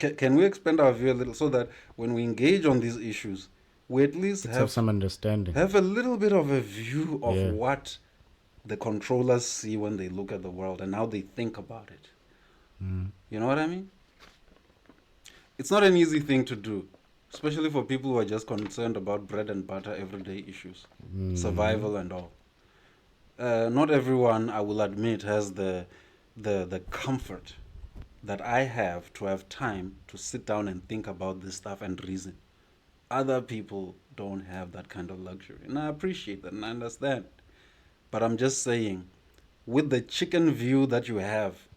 Can we expand our view a little so that when we engage on these issues, we at least Let's have some understanding. Have a little bit of a view of Yeah. what the controllers see when they look at the world and how they think about it. You know what I mean? It's not an easy thing to do, especially for people who are just concerned about bread and butter everyday issues, survival and all. Not everyone, I will admit, has the comfort that I have to have time to sit down and think about this stuff and reason. Other people don't have that kind of luxury, and I appreciate that and I understand. But I'm just saying, with the chicken view that you have,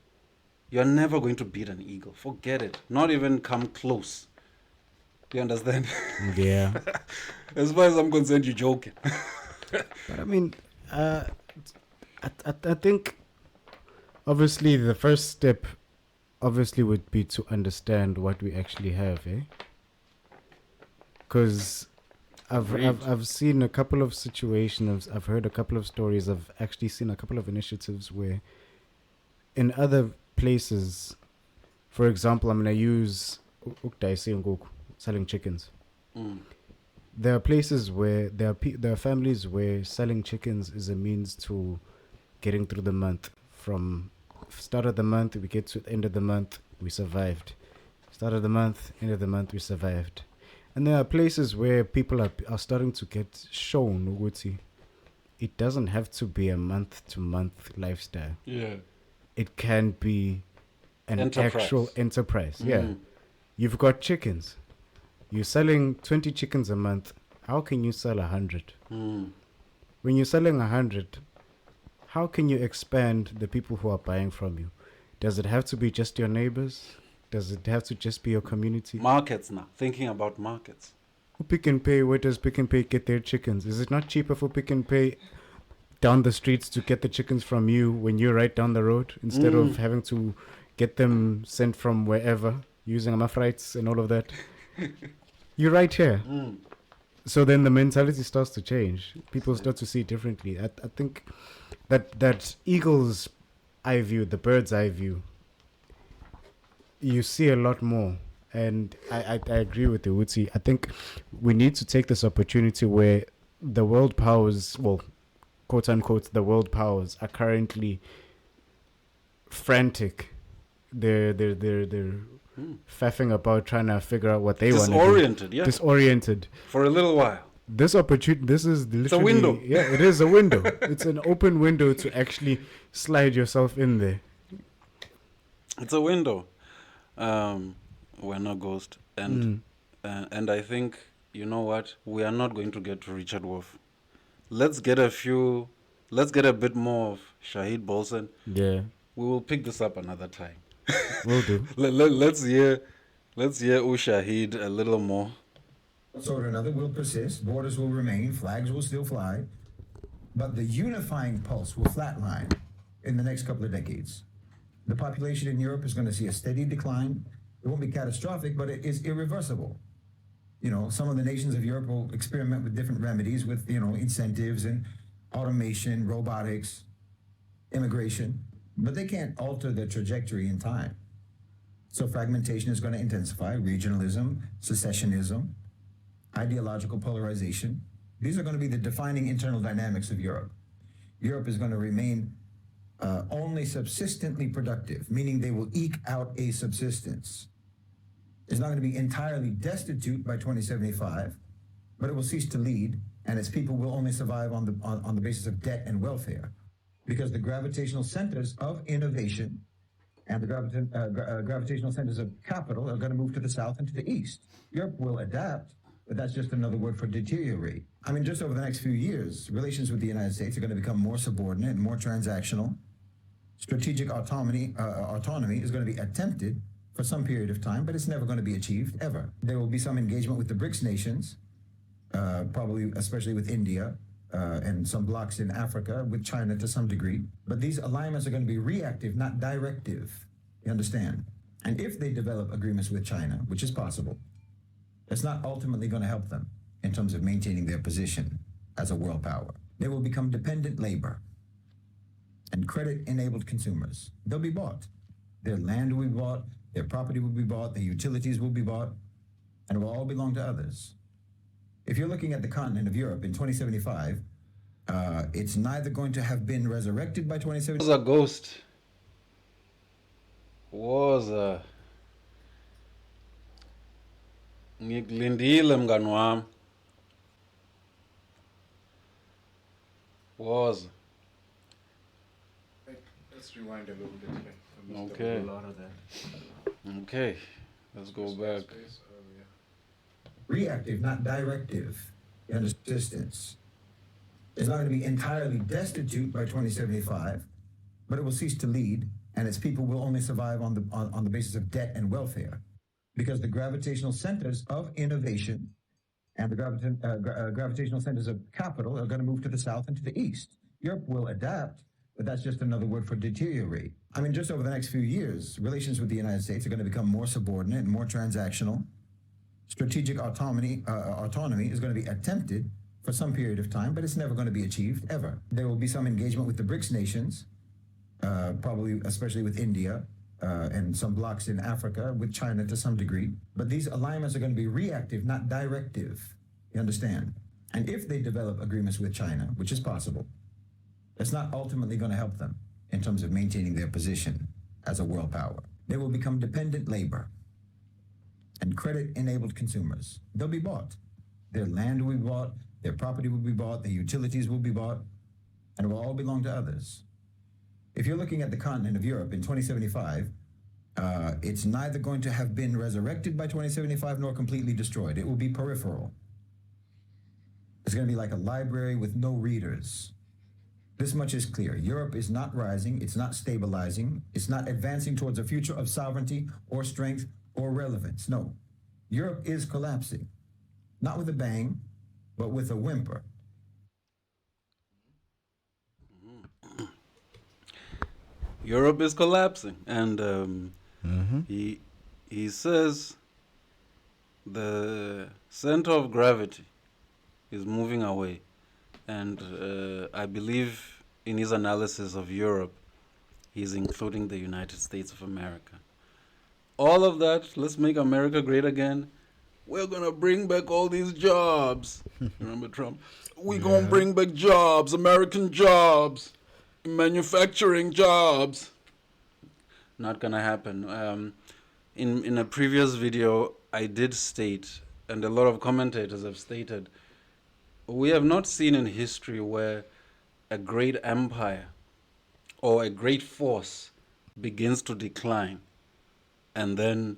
you're never going to beat an eagle. Forget it. Not even come close. You understand? Yeah. As far as I'm concerned, you're joking. But I mean, I think obviously the first step obviously would be to understand what we actually have, eh? Because I've seen a couple of situations, I've heard a couple of stories, I've actually seen a couple of initiatives where in other places, for example, I'm going to use selling chickens. There are places where there are families where selling chickens is a means to getting through the month. From start of the month, we get to the end of the month, we survived. Start of the month, end of the month, we survived. And there are places where people are starting to get shown, Uguti, it doesn't have to be a month-to-month lifestyle. Yeah. It can be an actual enterprise. Yeah. You've got chickens. You're selling 20 chickens a month. How can you sell 100? When you're selling 100, how can you expand the people who are buying from you? Does it have to be just your neighbors? Does it have to just be your community? Markets now. Thinking about markets. Pick and Pay, where does Pick and Pay get their chickens? Is it not cheaper for Pick and Pay down the streets to get the chickens from you when you're right down the road instead of having to get them sent from wherever using amafrites and all of that? You're right here. So then the mentality starts to change. People start to see it differently. I think that eagle's eye view, the bird's eye view, you see a lot more. And I agree with you, Wutsi. I think we need to take this opportunity where the world powers, well, quote unquote, the world powers are currently frantic. They're faffing about trying to figure out what they want to do. Disoriented, yeah. Disoriented. For a little while. This opportunity, this is literally... It's a window. Yeah, it is a window. It's an open window to actually slide yourself in there. It's a window. We're not ghost. And I think, you know what? We are not going to get to Richard Wolff. Let's get a bit more of Shahid Bolsen. Yeah. We will pick this up another time. Will do. Let's hear Shahid a little more. So or another will persist, borders will remain, flags will still fly, but the unifying pulse will flatline in the next couple of decades. The population in Europe is going to see a steady decline. It won't be catastrophic, but it is irreversible. You know, some of the nations of Europe will experiment with different remedies with, incentives and automation, robotics, immigration, but they can't alter the trajectory in time. So fragmentation is going to intensify, regionalism, secessionism, ideological polarization. These are going to be the defining internal dynamics of Europe. Europe is going to remain only subsistently productive, meaning they will eke out a subsistence. It's not going to be entirely destitute by 2075, but it will cease to lead, and its people will only survive on the basis of debt and welfare, because the gravitational centers of innovation and the gravitational centers of capital are going to move to the south and to the east. Europe will adapt, but that's just another word for deteriorate. I mean, just over the next few years, relations with the United States are going to become more subordinate and more transactional. Strategic autonomy is going to be attempted for some period of time, but it's never going to be achieved, ever. There will be some engagement with the BRICS nations, probably especially with India, and some blocs in Africa, with China to some degree. But these alignments are going to be reactive, not directive. You understand? And if they develop agreements with China, which is possible, it's not ultimately going to help them in terms of maintaining their position as a world power. They will become dependent labor and credit-enabled consumers. They'll be bought. Their land will be bought. their property will be bought, their utilities will be bought, and will all belong to others. If you're looking at the continent of Europe in 2075, it's neither going to have been resurrected by 2075. Was a ghost. Was a. Ngikulindile mngani wami. Was. Let's rewind a little bit. I missed Okay. a lot of that. Okay, let's go back. Reactive, not directive, in assistance. It's not going to be entirely destitute by 2075, but it will cease to lead, and its people will only survive on the basis of debt and welfare, because the gravitational centers of innovation and the gravitational centers of capital are going to move to the south and to the east. Europe will adapt, but that's just another word for deteriorate. I mean, just over the next few years, relations with the United States are going to become more subordinate and more transactional. Strategic autonomy is going to be attempted for some period of time, but it's never going to be achieved, ever. There will be some engagement with the BRICS nations, probably especially with India, and some blocs in Africa, with China to some degree. But these alignments are going to be reactive, not directive. You understand? And if they develop agreements with China, which is possible, that's not ultimately going to help them in terms of maintaining their position as a world power. They will become dependent labor and credit-enabled consumers. They'll be bought. Their land will be bought, their property will be bought, their utilities will be bought, and it will all belong to others. If you're looking at the continent of Europe in 2075, it's neither going to have been resurrected by 2075 nor completely destroyed. It will be peripheral. It's going to be like a library with no readers. This much is clear. Europe is not rising, it's not stabilizing, it's not advancing towards a future of sovereignty or strength or relevance. No. Europe is collapsing. Not with a bang, but with a whimper. Europe is collapsing, and he says the center of gravity is moving away, and I believe in his analysis of Europe, he's including the United States of America. All of that, let's make America great again. We're gonna bring back all these jobs. Remember Trump? We're gonna bring back jobs, American jobs, manufacturing jobs. Not gonna happen. In a previous video, I did state, and a lot of commentators have stated, we have not seen in history where a great empire or a great force begins to decline and then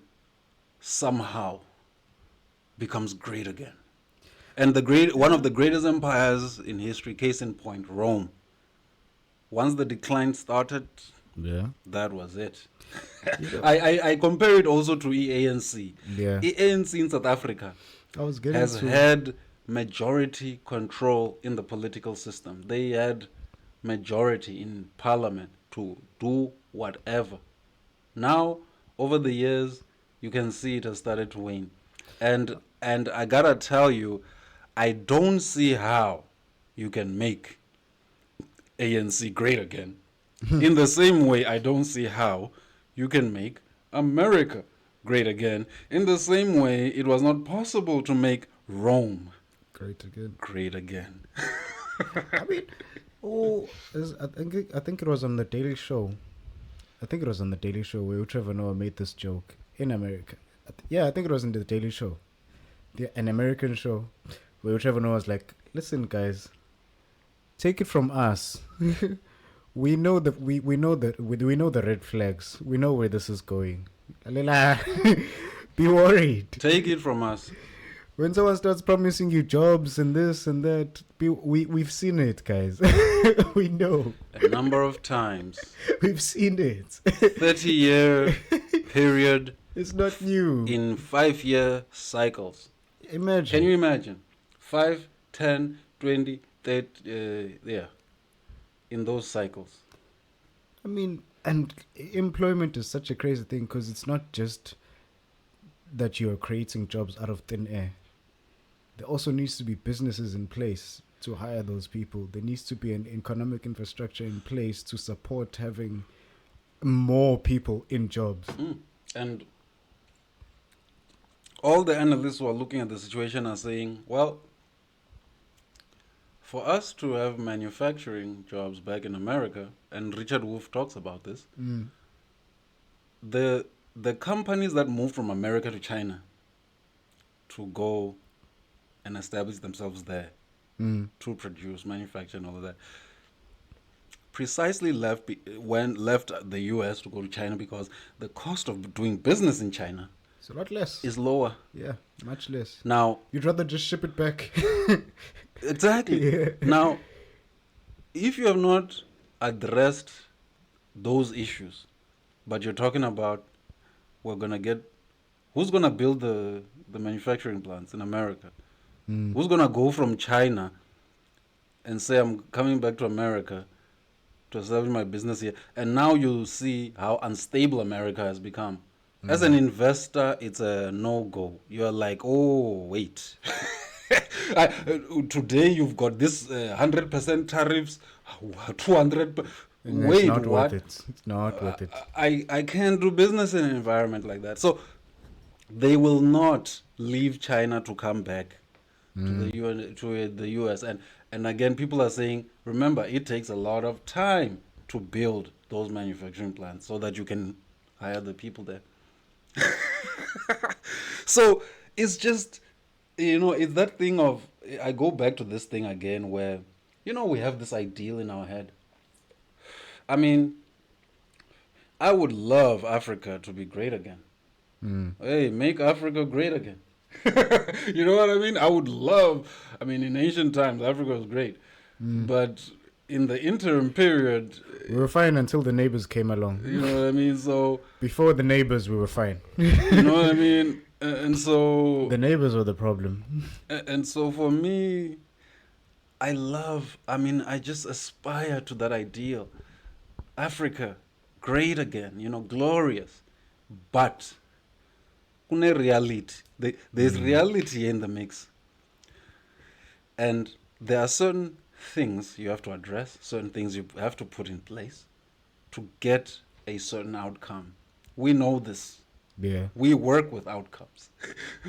somehow becomes great again. And one of the greatest empires in history, case in point, Rome. Once the decline started, that was it. I compare it also to EANC. Yeah. EANC in South Africa has had majority control in the political system. They had majority in parliament to do whatever. Now, over the years, you can see it has started to wane. And I gotta tell you, I don't see how you can make ANC great again. In the same way, I don't see how you can make America great again. In the same way, it was not possible to make Rome great again. I mean, I think it was on the Daily Show. Where Trevor Noah made this joke in America. I think it was in the Daily Show, an American show, where Trevor Noah was like, "Listen, guys, take it from us. we know the red flags. We know where this is going. Be worried. Take it from us. When someone starts promising you jobs and this and that, we've seen it, guys. We know. A number of times. We've seen it. 30-year period. It's not new. In 5-year cycles. Imagine. Can you imagine? 5, 10, 20, 30, in those cycles. I mean, and employment is such a crazy thing because it's not just that you're creating jobs out of thin air. There also needs to be businesses in place to hire those people. There needs to be an economic infrastructure in place to support having more people in jobs. And all the analysts who are looking at the situation are saying, well, for us to have manufacturing jobs back in America, and Richard Wolff talks about this, the companies that moved from America to China to go and establish themselves there to produce, manufacture, and all of that, precisely left the US to go to China because the cost of doing business in China It's a lot less. is lower. Yeah, much less. Now, You'd rather just ship it back. exactly. Yeah. Now, if you have not addressed those issues, but you're talking about who's gonna build the manufacturing plants in America? Who's gonna go from China and say I'm coming back to America to establish my business here? And now you see how unstable America has become. As an investor, it's a no-go. You're like, oh, wait. Today you've got this 100% tariffs, 200. Wait, it's not what? worth it. It's not worth it. I can't do business in an environment like that. So they will not leave China to come back to the US. And again, people are saying, remember, it takes a lot of time to build those manufacturing plants so that you can hire the people there. So it's just, it's that thing of, I go back to this thing again where, we have this ideal in our head. I mean, I would love Africa to be great again. Hey, make Africa great again. You know what I mean? I would love, in ancient times, Africa was great. But in the interim period... We were fine until the neighbors came along. You know what I mean? So... Before the neighbors, we were fine. You know what I mean? And so... The neighbors were the problem. And so for me, I just aspire to that ideal. Africa, great again, glorious. But... reality. There's reality in the mix. And there are certain things you have to address, certain things you have to put in place to get a certain outcome. We know this. Yeah. We work with outcomes.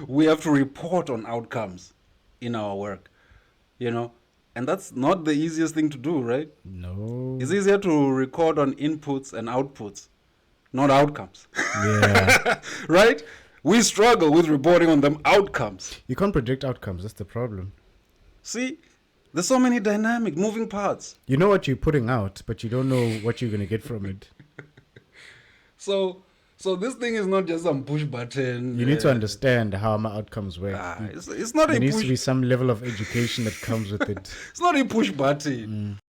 We have to report on outcomes in our work, and that's not the easiest thing to do, right? No. It's easier to record on inputs and outputs, not outcomes. Yeah. Right? We struggle with reporting on them outcomes. You can't predict outcomes. That's the problem. See, there's so many dynamic moving parts. You know what you're putting out, but you don't know what you're going to get from it. So this thing is not just some push button. You need to understand how my outcomes work. It's not there a needs push. to be some level of education that comes with it. It's not a push button.